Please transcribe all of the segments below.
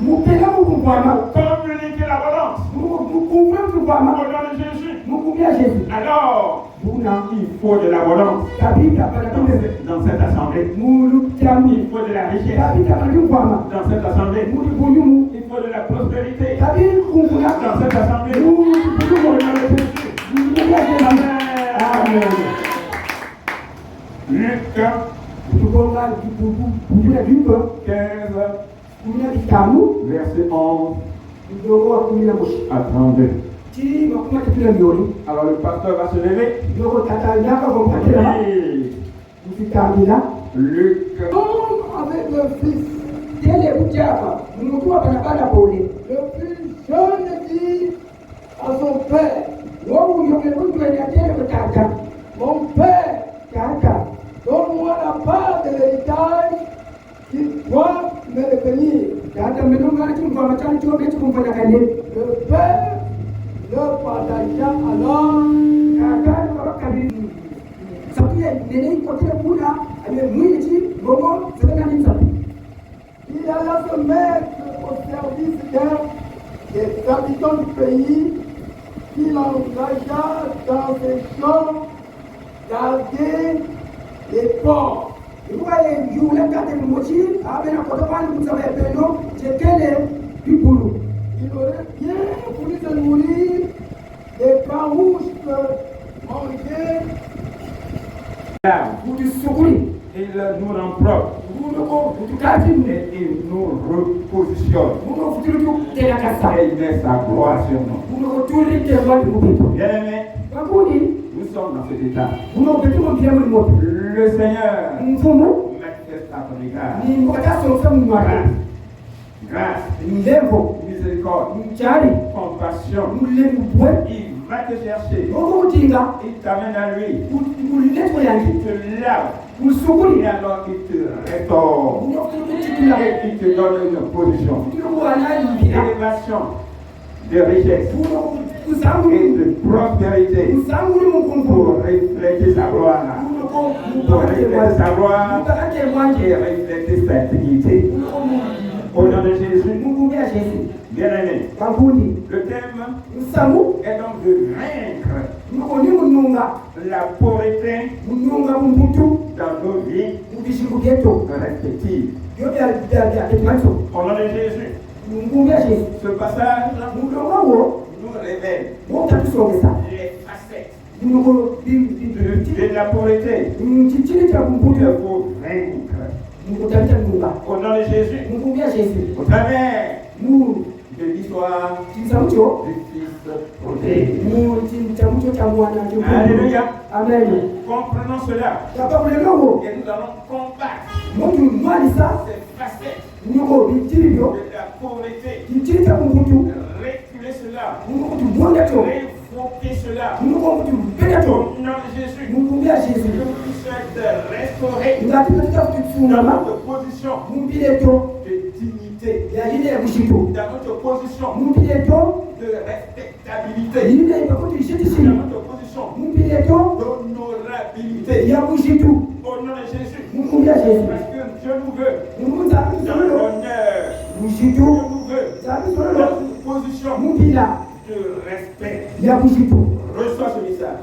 communiquer l'abondance. Au nom de Jésus. Alors, il faut de l'abondance dans cette assemblée. Il faut de la richesse dans cette assemblée. Il faut de la prospérité dans cette assemblée. Au nom de Jésus. Amen. Luc 15, verset 11 à 32. Alors le pasteur va se lever. Luc. Avec le fils. Le fils jeune dit à son père, mon père, donne-moi la part de l'héritage qui doit me revenir. Le père le partagea alors. Il alla se mettre au service des habitants du pays, qu'il engagea dans ses champs, garder les porcs. Il aurait bien voulu se nourrir des carouches manger. Il nous rend propre et il nous repositionne et il met sa gloire sur nous. Bien-aimés, nous sommes dans cet état. Le Seigneur manifeste à ton égard grâce, miséricorde, compassion. Il va te chercher. Il t'amène à lui. Il te lave. Et alors il te restaure. Et il te donne une position. D'élévation, de richesse et de prospérité pour refléter sa gloire. Pour refléter sa gloire et refléter sa dignité. Au nom de Jésus. Bien-aimé, le thème est donc de vaincre la pauvreté dans nos vies respectives. Au nom de Jésus. Ce passage nous révèle les facettes de la pauvreté. Il faut vaincre. Au nom de Jésus. Au travers de l'histoire du Fils prodigue. Alléluia. Amen. Comprenons cela. Et nous allons combattre ces facettes de la pauvreté. Reculer cela. Révoquer cela. Au nom de Jésus. Que nous puissions être restaurés dans notre position de dignité. Dans notre position de respectabilité. Dans notre position d'honorabilité. Au nom de Jésus. Parce que Dieu nous veut dans l'honneur. Dieu nous veut dans une position de respect. Reçois ce message.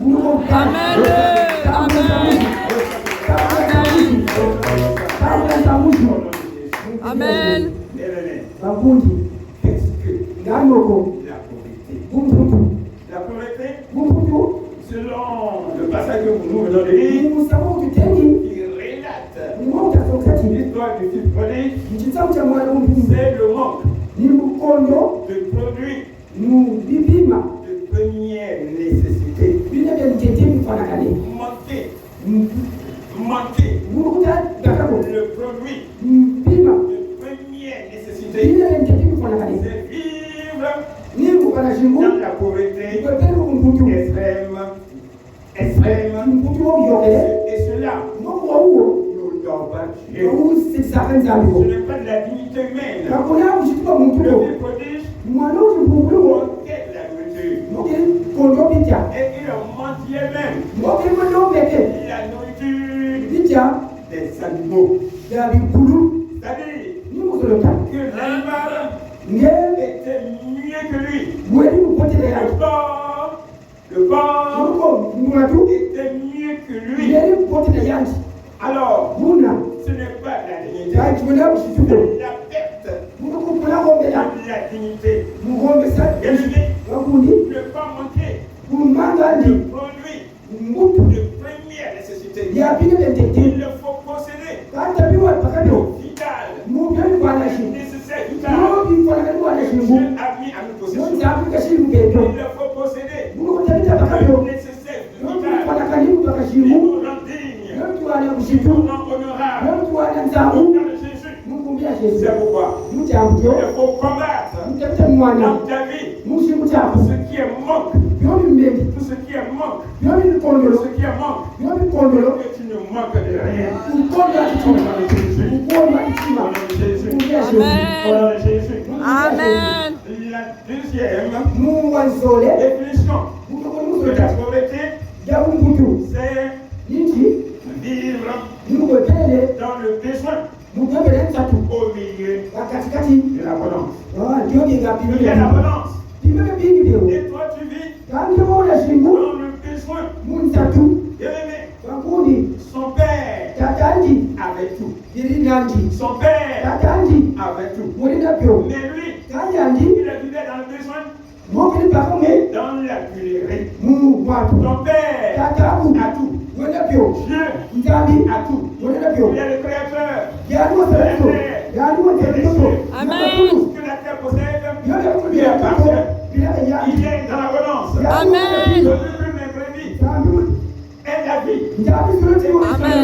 Amen. Qu'est-ce que la pauvreté? La pauvreté, selon le passage que nous venons de lire, il relate l'histoire du Fils prodigue. C'est le manque de produits de première nécessité. Manquer le produit de première nécessité. C'est vivre dans la pauvreté extrême. Et cela ne dort pas Dieu. Ce n'est pas de la dignité humaine. Le Fils prodigue manquait de la nourriture. Et il mendiait même la nourriture des animaux. C'est-à-dire que l'animal était mieux que lui. Le corps était mieux que lui. Alors, ce n'est pas la dignité, c'est la perte de la dignité. Bien-aimé, ne pas manquer le produit de première nécessité. Il le faut posséder au vital, nécessaire vital. Dieu a mis à nous possession. Il le faut posséder le nécessaire vital. Il nous rend dignes, il nous rend honorables. C'est pourquoi il faut combattre dans ta vie tout ce qui est manque. Tout ce qui est manque. Tout ce qui est manque. Et tu ne manques de rien. Amen. La deuxième définition de la pauvreté, c'est vivre dans le besoin au milieu de l'abondance. Il y a l'abondance. Et toi, tu vis dans le besoin. Bien-aimé, son père avait tout. Son père avait tout. Mais lui, il vivait dans le besoin et dans la pureté. Ton père a tout. Dieu a tout. Il est le créateur. Amen. Tout ce que la terre possède, lui appartient. Il est dans l'abondance. Amen. Je veux que mes brebis aient la vie. Amen.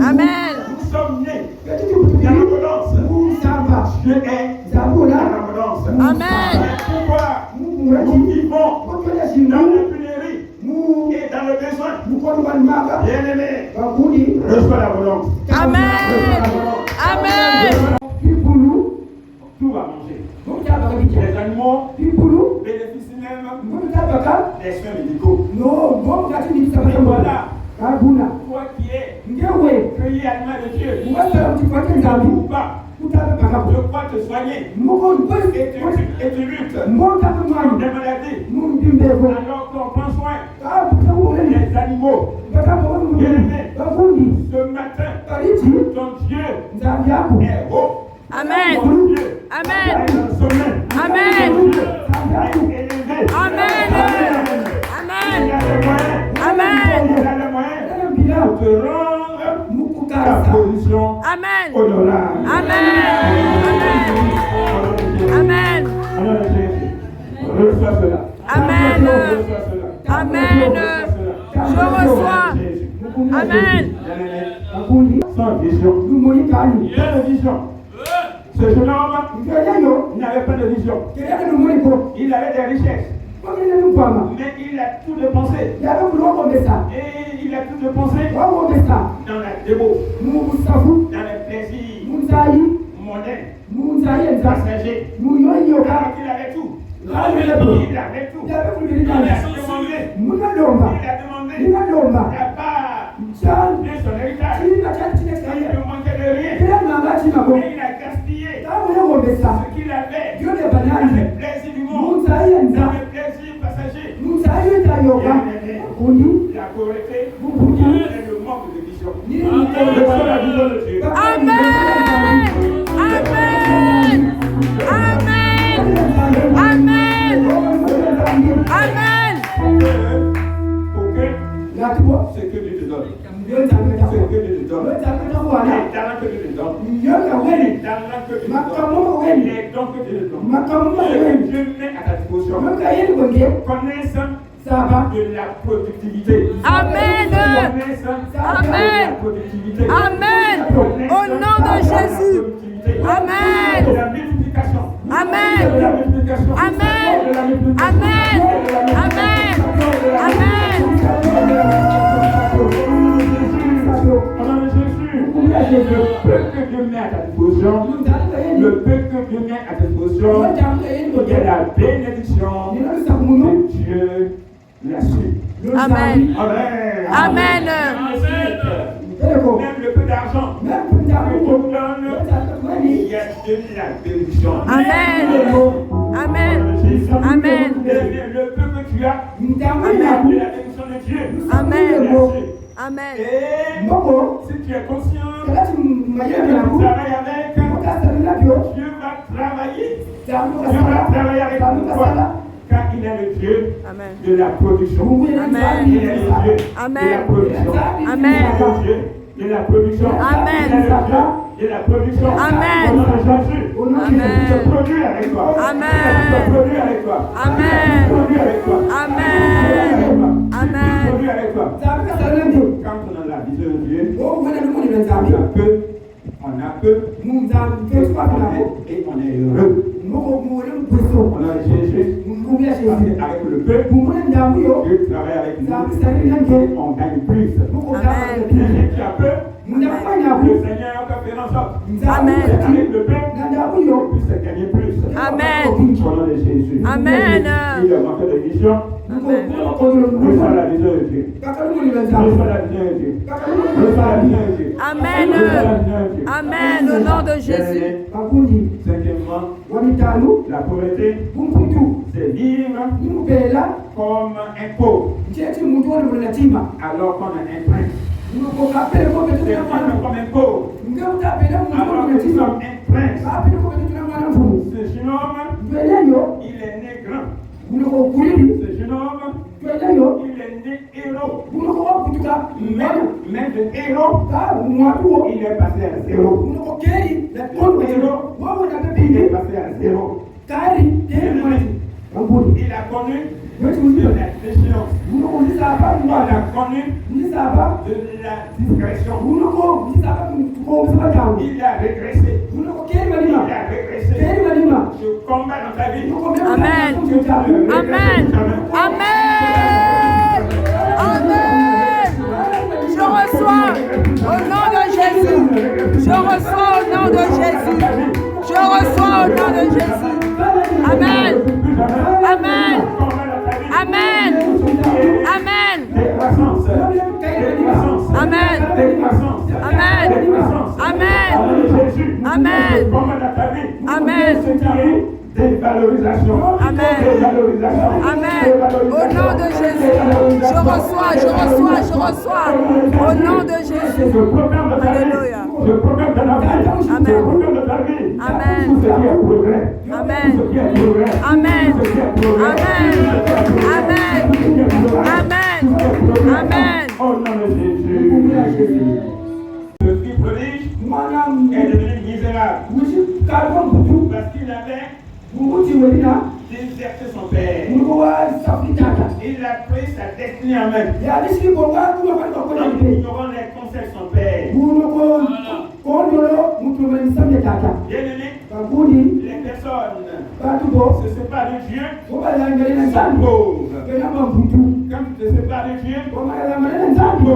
Amen. Nous sommes nés dans l'abondance. Dieu est dans l'abondance. Amen. Pourquoi nous vivons dans la pénurie et dans le besoin? Bien-aimé, reçois l'abondance. Amen. Amen. Tout va manger. Les animaux bénéficient même des soins médicaux. Et voilà, toi qui es cueilli animal de Dieu, ou pas, je crois te soigner. Et tu luttes des maladies. Alors qu'on prend soin des animaux. Bien-aimé, ce matin, ton Dieu est haut. Amen. Ton Dieu Amen. est dans le sommet. Amen. Ton Dieu est élevé. Amen. Il a les moyens. Amen. Il a les moyens de te rendre ta position Amen. honorable. Amen. Alors, Jésus, reçois cela. Amen. Reçois cela. Amen. Je reçois. Amen. Sans vision. Sans vision. Ce jeune homme, il n'avait pas de vision. Il avait des richesses. Mais il a tout dépensé. Et il a tout dépensé dans la débauche, dans les plaisirs mondains, passagers. Alors qu'il avait tout. Il avait tout. Il a demandé la part de son héritage. Il ne manquait de rien. Mais il a gaspillé ce qu'il avait dans les plaisirs du monde, dans les plaisirs passagers. La pauvreté est le manque de vision. Reçois la vision de Dieu. Amen. Amen. Amen. Amen. Amen. Ce que Dieu te donne. Ce que Dieu te donne. Les talents que Dieu te donne. Les talents que Dieu te donne. Les dons que Dieu te donne. Dieu met à ta disposition. Connaisse de la productivité. Amen. Amen. Amen. Au nom de Jésus. Amen. De la multiplication. Amen. De la multiplication. Amen. De la multiplication. Amen. Amen. Amen. Le peu que Dieu met à ta disposition, le peu que Dieu met à ta disposition, il y a la bénédiction de Dieu là-dessus. Amen. Amen. Amen. Même le peu d'argent que Dieu vous donne, il y a de la bénédiction. Amen. immédiat Mtambo de ya la bénédiction de Dieu. Amen. Merci. Amen. Et Mboko si tu es conscient Kati que mayele tu yangu travailles avec, Mutasalila byo Dieu va travailler. Tamuka Dieu va sala travailler avec Tamuka toi. sala Car il est le Dieu Amen. de la production. Mungu yeye Amen. Il est le Dieu de la Amen. production. Amen. Il est le Dieu de la production. Amen. Il est le Dieu de la production. Amen. Au nom de Jésus. Amen. Il se produit avec toi. Amen. Il se produit avec toi. Amen. Il se produit avec toi. Amen. Il se Amen. produit avec toi. Tamuka salila byo Quand on a la vision de Dieu, Mungu wena lumu ni on mzabi a peu, Mzabi keswa kunako et on est heureux. Mungu muone mpuso On a Jésus. Mungu ya Parce shezi qu'avec le peuple, Mungu ni ndamu yo Dieu travaille avec nous. Zabi salila nge On gagne plus. Mungu Amen. ndamu Et tu as peur, Mundafanya le ku Seigneur va faire en sorte Amen. avec le peuple, na ndamu yo on puisse gagner plus. Amen. Au nom de Jésus. Amen. Il a manqué de vision. Amen. Reçois la vision de Dieu. Reçois la vision de Dieu. Reçois la vision de Dieu. Amen. Reçois la vision de Dieu. Amen. Au nom de Jésus. Makundi Cinquièmement, wamitano la pauvreté, kumputu c'est vivre nimupela comme un pauvre ncheti muntu wali mulinatima alors qu'on a un prince. nukokapele C'est kopetutuna vivre mwana comme un pauvre ngeutapele muntu wali alors que nous mulinatima sommes un prince. apele kopetutuna mwana mfumu Ce jeune homme, tweleyo il est né grand. unokokulili Ce jeune homme, tweleyo il est né héros. unokowakutuka Même de héros, ka mwatuwo il est passé à zéro. unokokeli lakondukailo wawona Il est pepinde passé à zéro. kali teli mwati makundi Il a connu weti de uzio la déchéance. unokozisapa Il mwata a connu uzisapa de la discrétion. unoko uzisapa kukomsapa tangu Il a régressé. unoko keli Il malima a régressé. keli malima Je combats dans ta vie. Amen. Amen. Amen. Amen. Je reçois au nom de Jésus. Je reçois au nom de Jésus. Je reçois au nom de Jésus. Amen. Amen. Amen. Amen. Décroissance. Décroissance. Amen. Décroissance. Amen. Décroissance. Amen. Au nom de Jésus. Amen. Je combats dans ta vie. Amen. Ce qui est dévalorisation. Amen. Dévalorisation. Amen. Au nom de Jésus. Je reçois. Au nom de Jésus. Je proclame dans ta vie. Alléluia. Je proclame dans ta vie. Amen. Je proclame dans ta vie. Amen. Tout ce qui est progrès. Amen. Tout ce qui est progrès. Amen. Tout ce qui est progrès. Amen. Tout ce qui est progrès. Amen. Tout ce qui est progrès. Amen. Au nom de Jésus. Le fils prodigue mwana est devenu misérable wishi kalwa mputu parce qu'il avait munguti welina déserté son père. unokowa safitata Il a pris sa destinée en main. yadishiki bonga kumakalika En kolaipe ignorant les conseils de son père. unoko kondolo mutumele misamye tata Bien-aimé, kakundi les personnes batu bo se séparent de Dieu obalangalena sont nzambi pauvres. kenamba mputu Quand tu te sépares de Dieu, omalalangalena nzambi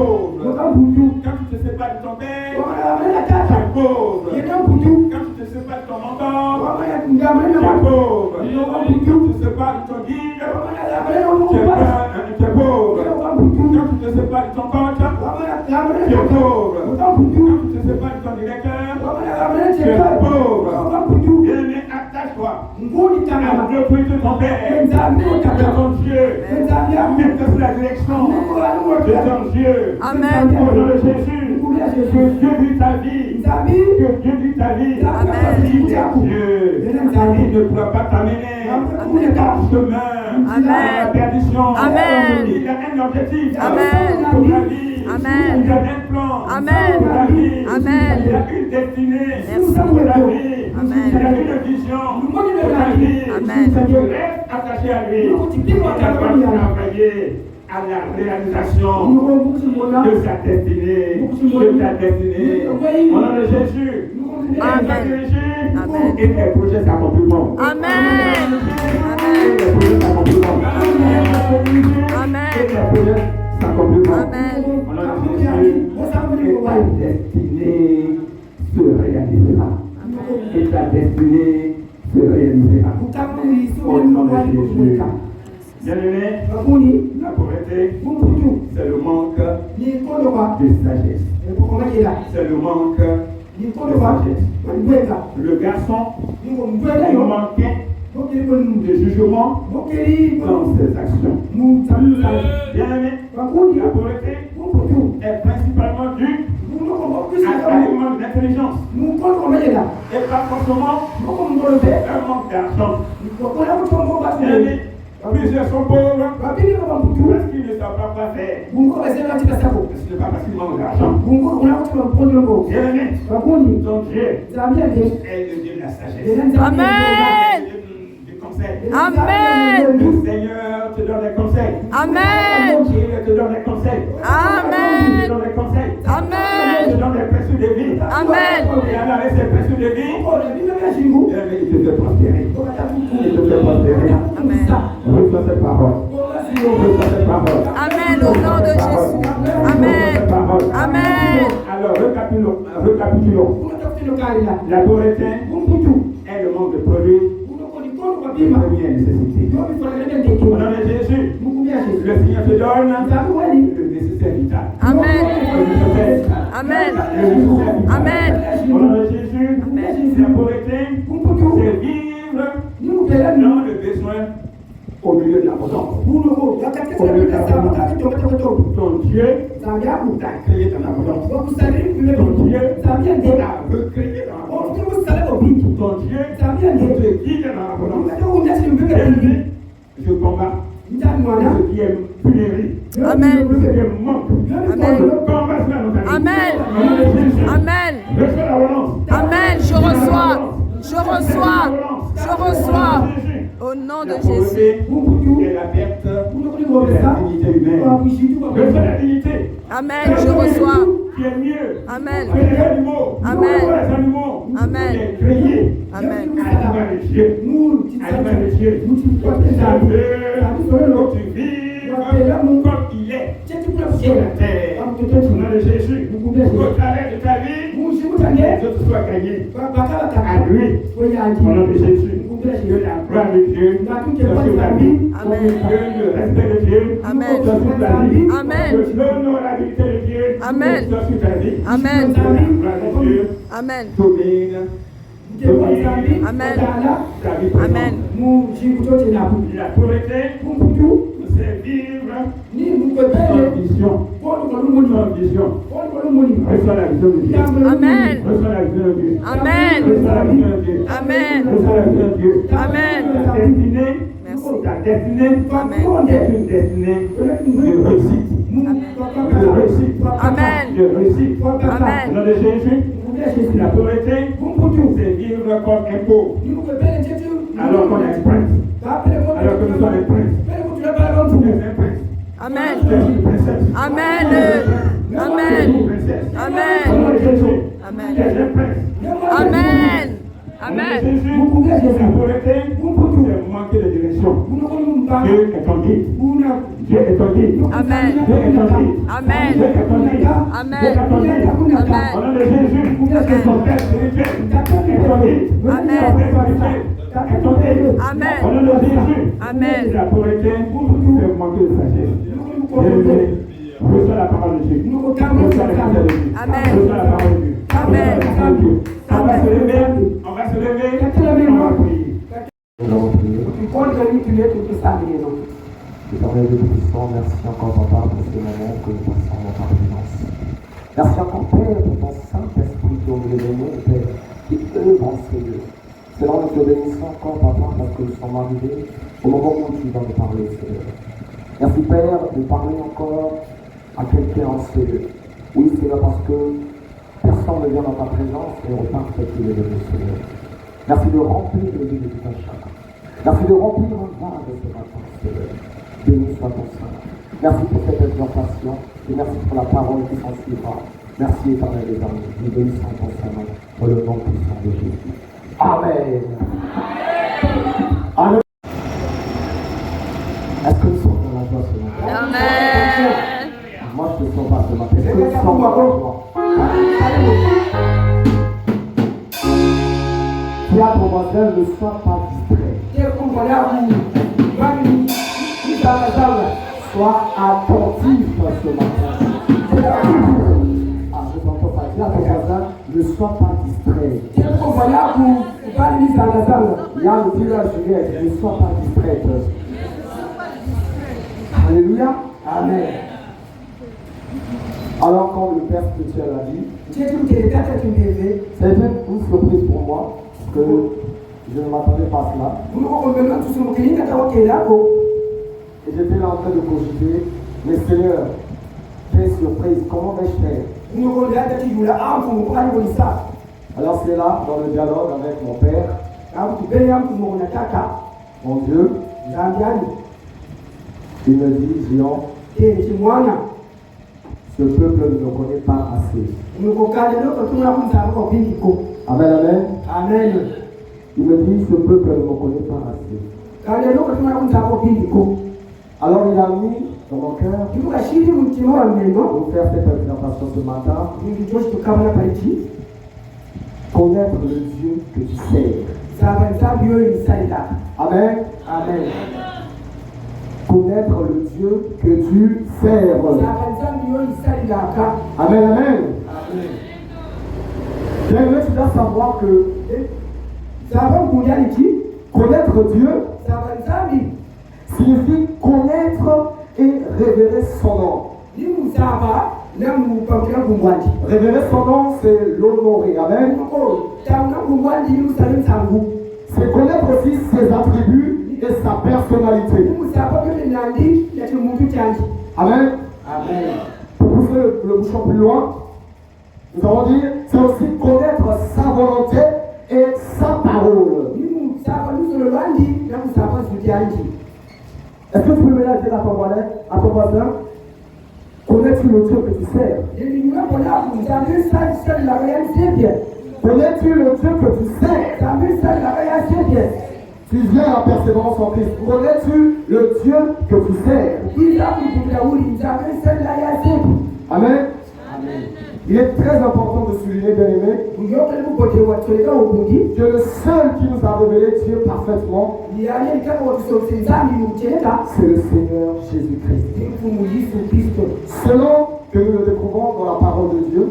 oka mputu quand tu te sépares de ton père, omalalangalena tu tata es pauvre. yena mputu Quand tu te sépares de ton mentor, omalangalena tu es watu pauvre. oka Quand mputu tu te sépares de ton guide, omalalangalena tu omukupala es pauvre. oka mputu Quand tu te sépares de ton coach, omalalangalena tu es tata pauvre. oka mputu Quand tu te sépares de ton directeur, omalalangalena tu es tata pauvre. oka mputu Bien-aimé, attache-toi nguni à tangana l'autorité de ton père, nzambi de otata ton Dieu. nzambi Mets-toi sous la direction de ton Dieu. Amen. Au nom de Jésus, que Dieu vit ta vie. nzambi Que Dieu vit ta vie. Amen. Il est Dieu. Il ne pourra pas t'amener dans le chemin Amen. à la perdition. Amen. Il a un objectif Amen. pour ta vie. Amen. Il a un plan Amen. pour ta vie. Amen. Il a une destinée Merci. pour ta vie. Amen. Il a une vision pour ta vie. Amen. Reste attaché à lui. Il va travailler à la réalisation de sa destinée. De ta destinée. Au nom de Jésus. Amen. Amen. Et les projets s'accompliront. Amen. Et les projets s'accompliront. Amen. Et les projets s'accompliront. Amen. Au nom de Jésus. Et ta destinée se réalisera. Et ta destinée se réalisera. Au nom de Jésus. Bien-aimé, la pauvreté, c'est le manque de sagesse. C'est le manque de sagesse. Le garçon, il manquait de jugement dans ses actions. Bien-aimé, la pauvreté est principalement due à un manque d'intelligence et pas forcément un manque d'argent. Bien-aimé, plusieurs sont pauvres parce qu'ils ne savent pas quoi faire. Ce n'est pas parce qu'ils manquent d'argent. Bien-aimé, ton Dieu est le Dieu de la sagesse. Amen. Du conseil. Amen. Le Seigneur te donne des conseils. Amen. Il te donne des conseils. Amen. Il te donne des conseils. Amen. Il te donne des précieux de vie. Amen. Et avec ces précieux de vie, il te fait prospérer. Il te fait prospérer. Amen. Reçois cette parole. Reçois cette parole. Amen au nom de Jésus. Amen. Amen. Alors, récapitulons. La pauvreté est le manque de produits de première nécessité. Au nom de Jésus, le Seigneur te donne le nécessaire vital. Amen. Le nécessaire vital. Amen. Le nécessaire vital. Amen. Au nom de Jésus, la pauvreté, c'est vivre dans le besoin au milieu de l'abondance. Ton Dieu t'a créé dans l'abondance. Ton Dieu t'a recréé dans l'abondance. Ton Dieu te guide dans l'abondance. Je combats ce qui est pénurie. Amen. Ce qui est manque. Amen. Je combats cela dans ta vie. Amen. Au nom de Jésus. Amen. Reçois l'abondance. Amen. Je reçois. Je reçois. Je reçois. Au nom de Jésus. Et la perte de la dignité humaine. Reçois la dignité. Amen. Je reçois. Qui est mieux Amen. que les animaux. Amen. Les animaux. Amen. Il est créé Amen. à l'image de Dieu. À l'image de Dieu. Ça veut que tu vives comme il est sur la terre. Au nom de Jésus. Au travers de ta vie, les autres soient gagnés à lui. Au nom de Jésus. Que la gloire de Dieu soit sur ta vie. Amen. Que le respect de Dieu Amen. soit sur ta vie. Amen. Que l'honorabilité de Dieu Amen. soit sur ta vie. Amen. Que la gloire de Dieu Amen. domine. Amen. Ta vie présente. Amen. La pauvreté, c'est vivre sans vision. Sans vision. Reçois la vision de Dieu. Amen. Reçois la vision de Dieu. Amen. Reçois la vision de Dieu. Amen. Reçois la vision de Dieu. Amen. Merci. Ta destinée Amen. est une destinée de réussite. De réussite. Amen. De réussite. Amen. Au nom de Jésus, la pauvreté, c'est vivre comme un pauvre. Alors qu'on est un prince. Alors que nous sommes un prince. Tu es un prince. Amen. Tu es une princesse. Amen. Tu es Amen. une princesse. Amen. Au nom de Jésus, Amen. tu es un prince. Amen. Au nom de Amen. Jésus, la pauvreté, c'est manquer de direction. Dieu est ton guide. Dieu est ton guide. Amen. Dieu est ton guide. Amen. Dieu est ton guide. Amen. Dieu est ton guide. Amen. Au nom de Jésus, c'est ton père spirituel. Est ton guide. Amen. Ton père spirituel. Est ton guide. Amen. Au nom de Jésus, Amen. la pauvreté, c'est manquer de sagesse. Bien-aimé, reçois la parole de Dieu. Reçois la parole de Dieu. Amen. Reçois la parole de Dieu. Amen. Reçois la parole de Dieu. On va se lever, on va se lever, on va prier. Nous allons prier. Éternel Dieu Tout-Puissant, merci encore Papa pour ce moment que nous passons dans ta présence. Merci encore Père pour ton Saint-Esprit qui est au milieu de nous, Père, qui œuvre en ces lieux. Seigneur, nous te bénissons encore Papa parce que nous sommes arrivés au moment où tu vas nous parler, Seigneur. Merci Père de parler encore à quelqu'un en ces lieux. Oui Seigneur, parce que personne ne vient dans ta présence et on part ce qu'il est venu, Seigneur. Merci de remplir le vie de tout un chacun. Merci de remplir un vin de ce matin, Seigneur. Béni soit ton Saint. Merci pour cette exhortation et merci pour la parole qui s'en suivra. Merci éternel des amis. Nous bénissons ton Saint-Nom dans le nom puissant de Jésus. Amen. Amen. Est-ce que nous sommes dans la joie ce matin? Amen. Moi je ne sens pas ce matin. Est-ce que nous sommes dans la joie? Dis à ton voisin, ne sois pas distrait. Sois attentif ce matin. Ah, je t'entends pas. Dis à ton voisin, ne sois pas distrait. Il y a un village Juliette, ne sois pas distraite. Alléluia. Amen. Alors quand le Père spirituel a dit, Je trouve que les quatre qui me levaient, c'était une surprise pour moi, parce que je ne m'attendais pas à cela. vous nous comprenez tous nos clients qui ont été là. Et j'étais là en train de cogiter, mais Seigneur, quelle surprise, comment vais-je faire? Vous nous regardez qui vous là, ah, vous nous parlez de ça. Alors c'est là, dans le dialogue avec mon Père, Ah, vous pouvez aller pour mon attaque. mon Dieu, Zambiani. il me dit, Géant, Et je moi, ce peuple ne me connaît pas assez. nous regardez l'autre, tout le monde a encore bien dit. Amen, amen. Amen. Il me dit, ce peuple ne me connaît pas assez. Regardez l'autre, tout le monde a encore bien dit. Alors il a mis dans mon cœur Il faut acheter mon petit mot à la maison. pour faire cette présentation ce matin, Il dit, je te camerai par ici. connaître le Dieu que tu sers. Ça va être mieux, il s'aille là. Amen. Amen. Connaître le Dieu que tu sers. Ça va être mieux, il s'aille là. Amen, amen. Amen. Bien-aimé, tu dois savoir que Ça va vous dire ici. connaître Dieu Ça va être mieux. signifie connaître et révérer son nom. Ni vous savez, ni vous parlez vous voyez. Révérer son nom, c'est l'honorer. Amen. C'est connaître aussi ses attributs et sa personnalité. Amen. Amen. Pour pousser le bouchon plus loin, nous allons dire, c'est aussi connaître sa volonté et sa parole. Est-ce que tu peux me la dire à ton voisin? Connais-tu le Dieu que tu sers? Connais-tu le Dieu que tu sers? Tu viens à la persévérance en Christ. Connais-tu le Dieu que tu sers? Amen. Il est très important de souligner, bien-aimé, que le seul qui nous a révélé Dieu parfaitement, c'est le Seigneur Jésus-Christ. Selon que nous le découvrons dans la parole de Dieu,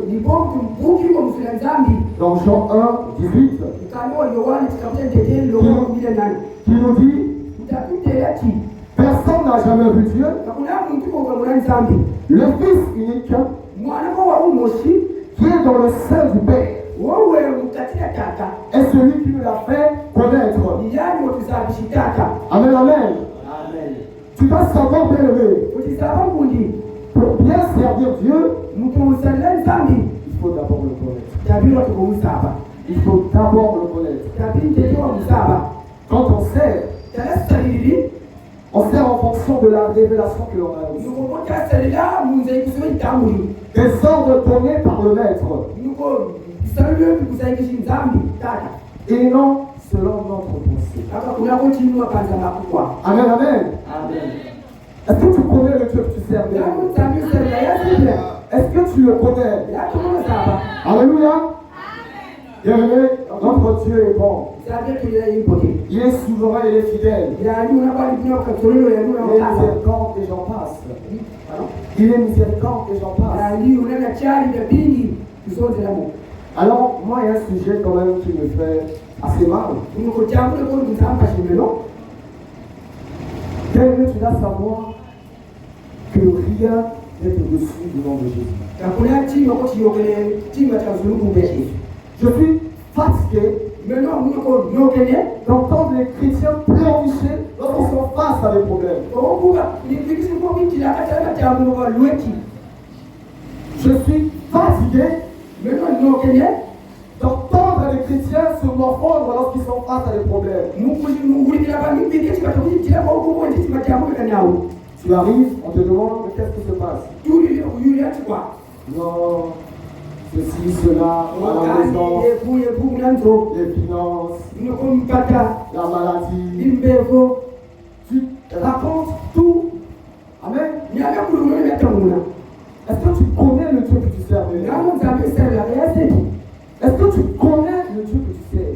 dans Jean 1, 18, qui nous dit, personne n'a jamais vu Dieu, le Fils unique, qui est dans le sein du Père, est celui qui nous l'a fait connaître. Amen, amen. Tu dois savoir, bien-aimé, pour bien servir Dieu, il faut d'abord le connaître. Il faut d'abord le connaître. Quand on sert en fonction de la révélation que l'on a reçue. Des ordres donnés par le Maître. Et non selon notre pensée. Amen, amen. Est-ce que tu connais le Dieu que tu sers? Est-ce que tu le connais? Alléluia. Bien-aimé, notre Dieu est bon. Il est souverain et il est fidèle. Il est miséricorde et j'en passe. Il est miséricorde et j'en passe. Alors, moi, il y a un sujet quand même qui me fait assez mal. Bien-aimé, tu dois savoir que rien n'est au-dessus du nom de Jésus. Je suis fatigué d'entendre les chrétiens pleurnicher lorsqu'ils sont face à des problèmes. Je suis fatigué d'entendre les chrétiens se morfondre lorsqu'ils sont face à des problèmes. Tu arrives, on te demande qu'est-ce qui se passe. Non, ceci, cela, la maison, les finances, la maladie. Tu racontes tout. Amen. Est-ce que tu connais le Dieu que tu sers? Est-ce que tu connais le Dieu que tu sers?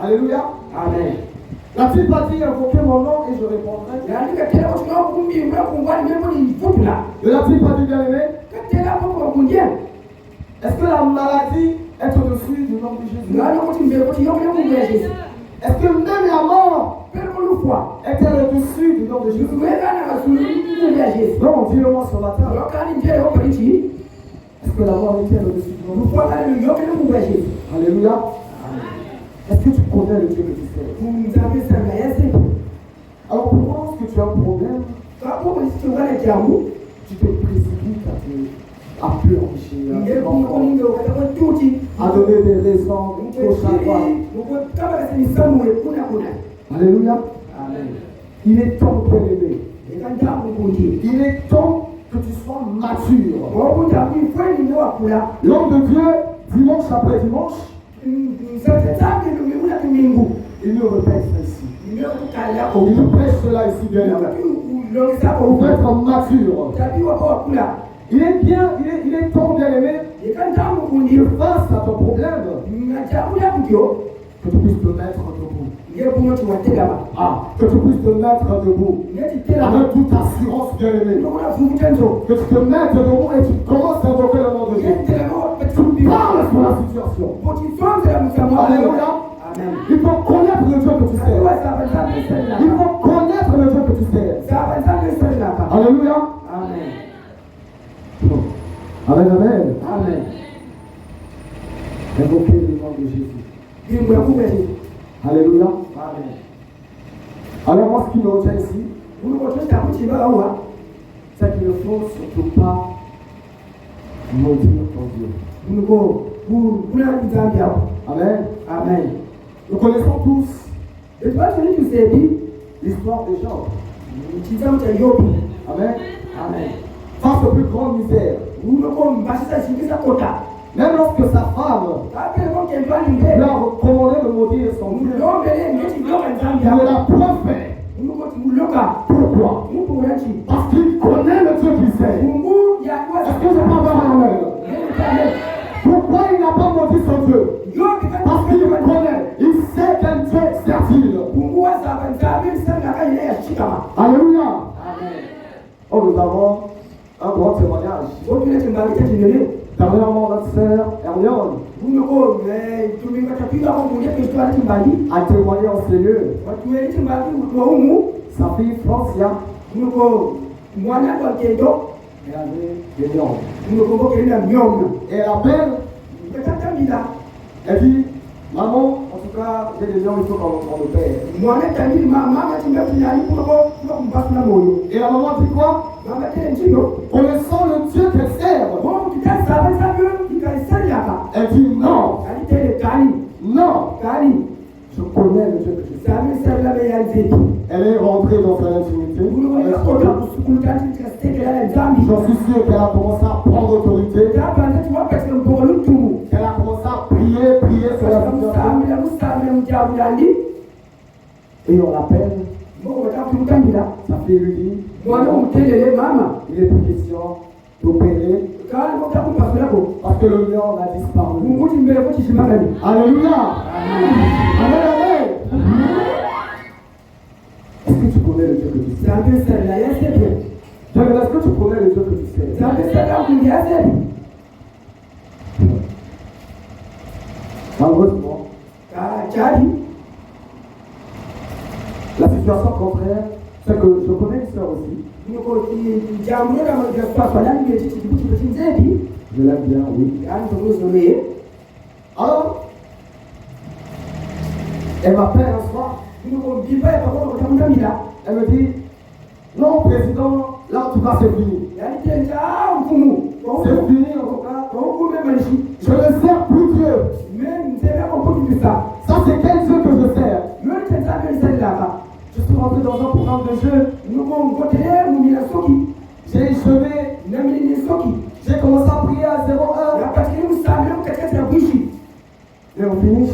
Alléluia. Amen. N'a-t-il pas dit invoquer mon nom et je répondrai? Ne l'a-t-il pas dit, bien-aimé? Est-ce que la maladie être au-dessus du nom de Jésus? ngalo kuti mbele kuti yokele mungu ya Yesu Est-ce que même la mort pele kulufwa est-elle au-dessus du nom de Jésus? ngwekana kasulu mungu ya Yesu Non, dis-le-moi ce matin. yokani njere yokalichi Est-ce que la mort est-elle au-dessus du nom de Jésus? lufwa kana yokele mungu ya Yesu Alléluia. Est-ce que tu connais le Dieu que tu sers? kumzabe sanga yese Alors pour moi, lorsque tu as un problème, kapo kusichungana jangu tu te précipites à pleurnicher, ngeke kumkonge ukataka tuti à donner des raisons gauche à droite. kama kasemisamule kuna Alléluia. amen Il est temps, bien-aimé. ekanjangu kunti Il est temps que tu sois mature. ngokuta kwifweni ndiwakula L'homme de Dieu, dimanche après dimanche, msatetsake lumimula tumingu il nous répète ceci. nimekukalako Il nous prêche cela ici, bien-aimé. ulongesako Pour être mature. tabiwa kowakula Il est bien, il est temps, bien-aimé, ekanjangu kundi que face à ton problème, ngajakula kutyo que tu puisses te mettre debout. ngekunoti wategama Ah, que tu puisses te mettre debout. ngetitelama Avec toute assurance, bien-aimé. ndokuna fukutenzo Que tu te mettes debout et tu commences à invoquer le nom de Dieu. Tu parles sur la situation. potisonzela musamwa Alléluia. amen Il faut connaître le Dieu que tu sers. Il faut connaître le Dieu que tu sers. Alléluia. Amen, amen. Amen. Invoquez le nom de Jésus. Alléluia. Amen. Alors moi, ce qui me retient ici, c'est qu'il ne faut surtout pas maudire ton Dieu. Amen. Amen. Nous connaissons tous Et toi, tu sais, l'histoire des gens. tu sais, tu es yobi. Amen. Amen. Face aux plus grandes misères. Même lorsque sa femme lui a recommandé de maudire son Dieu, il ne l'a point fait. Pourquoi? Parce qu'il connaît le Dieu qu'il sert. Est-ce que je peux avoir un amen? Pourquoi il n'a pas maudit son Dieu? Parce qu'il le connaît. Il sait quel Dieu sert-il. Alléluia. Oh, nous avons un grand témoignage. Dernièrement, notre sœur Hermione a témoigné en ces lieux. Sa fille Francia, elle avait des lions. Et elle appelle, elle dit, maman, en tout cas, j'ai des lions, il faut qu'on le paie. Et la maman dit quoi? Connaissant le Dieu qu'elle sert. Elle dit non. Non. Je connais le Dieu que je sers. Elle est rentrée dans sa intimité. J'en suis sûr qu'elle a commencé à prendre autorité. Elle a commencé à prier sur la situation. Et on l'appelle. Sa fille lui dit, il est plus question d'opérer parce que le lion a disparu. Alléluia. Amen, amen. Est-ce que tu connais le Dieu que tu sers? Est-ce que tu connais le Dieu que tu sers? Malheureusement, la situation contraire, c'est que je connais une sœur aussi. Je l'aime bien, oui. Alors, elle m'appelle un soir. Elle me dit, non président, là en tout cas c'est fini. C'est fini en tout cas. Je ne sers plus Dieu. Ça c'est quel Dieu que je sers? Je suis rentré dans un programme de jeu. J'ai échoué. J'ai commencé à prier à 0 heure. Et on finit.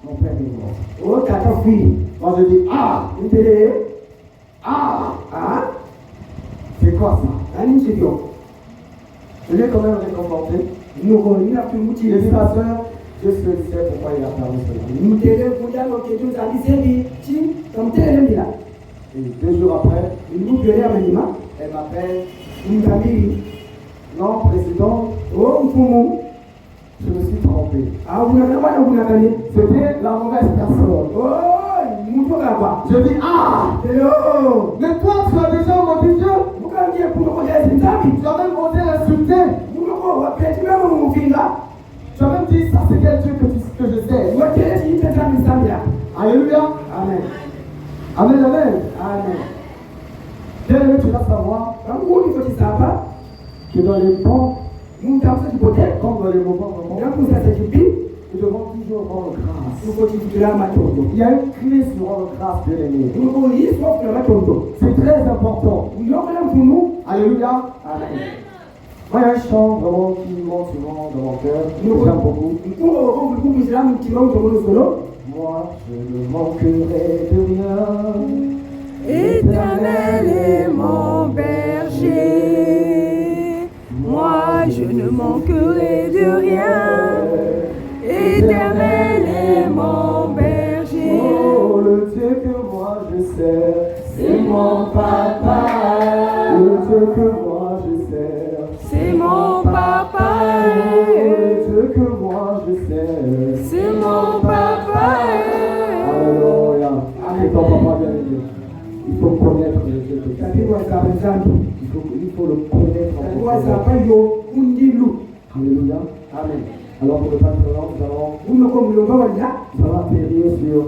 Mon père est mort. Moi je dis, c'est quoi ça? Je l'ai quand même réconforté. Il dit, ma soeur, je sais pourquoi il a permis cela. Et 2 jours après, elle m'appelle. Non, président, Je me suis trompé. Ah, vous n'avez pas de vous. C'était la mauvaise personne. Oh, nous sommes là-bas. Je dis, ah, Hello. mais toi, tu as déjà maudit Dieu. Vous avez dit pour nous connaître une dame. Tu as même osé l'insulter. Vous nous connaissez même mon finger. Tu as même dit, ça c'est quel Dieu que je sais. Vous avez dit que ça me semble bien. Alléluia. Amen. Amen, amen. Amen. Bien aimé, tu dois savoir Quand vous il faut que ça va. que dans les bons, Nous avons ce côté. comme dans les mauvais moments, Quand vous avez ce qui nous devons toujours rendre grâce. nous faut que tu la matos. Il y a une clé sur rendre grâce, bien aimé. Nous faut y sauf le matos. C'est très important. Nous avons pour nous. Alléluia. Amen. Moi, il y a un chant vraiment qui monte souvent dans mon cœur. J'aime beaucoup. Nous Islam qui va au solo. Moi, je ne manquerai de rien. Éternel est mon berger, moi je ne manquerai de rien. Éternel est mon berger. Oh, le Dieu que moi je sers, C'est mon papa, le Dieu que moi je sers, c'est mon papa, le Dieu que moi je sers. c'est mon papa. Alléluia. Et ton papa bien aimé. Il faut connaître le Dieu que tu sers. Il faut le connaître en profondeur. Alléluia. Amen. Alors pour le pas trop long, nous allons atterrir sur.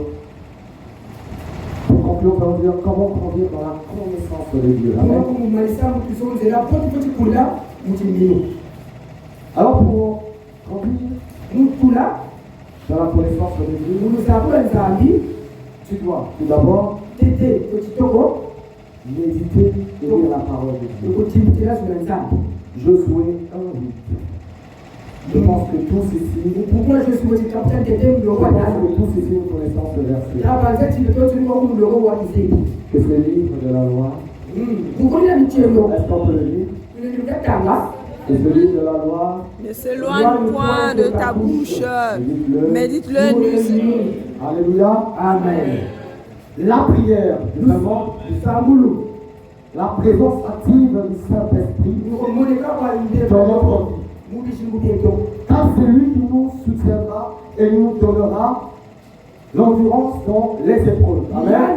Pour conclure, nous allons dire comment grandir dans la connaissance de Dieu. Amen. Alors pour grandir dans la connaissance de Dieu, tu dois tout d'abord méditer et lire la parole de Dieu. Josué 1:8. Je pense que tous ici, nous connaissons ce verset. Que ce livre de la loi, est-ce qu'on peut le lire? Que ce livre de la loi, Ne s'éloigne point de ta bouche, médite-le nuit. Alléluia. Amen. La prière, justement, la présence active du Saint-Esprit dans notre vie. Car c'est lui qui nous soutiendra et nous donnera l'endurance dans les épreuves. Amen.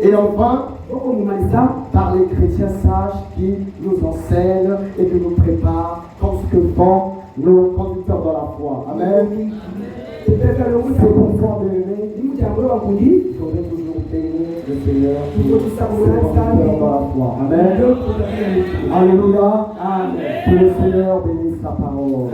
Et enfin, par les chrétiens sages qui nous enseignent et qui nous préparent comme ce que font nos conducteurs dans la foi. Amen. C'est pourquoi, bien aimé, il faudrait toujours bénir le Seigneur qui nous conducteurs dans la foi. Amen. Alléluia. Que le Seigneur bénisse sa parole.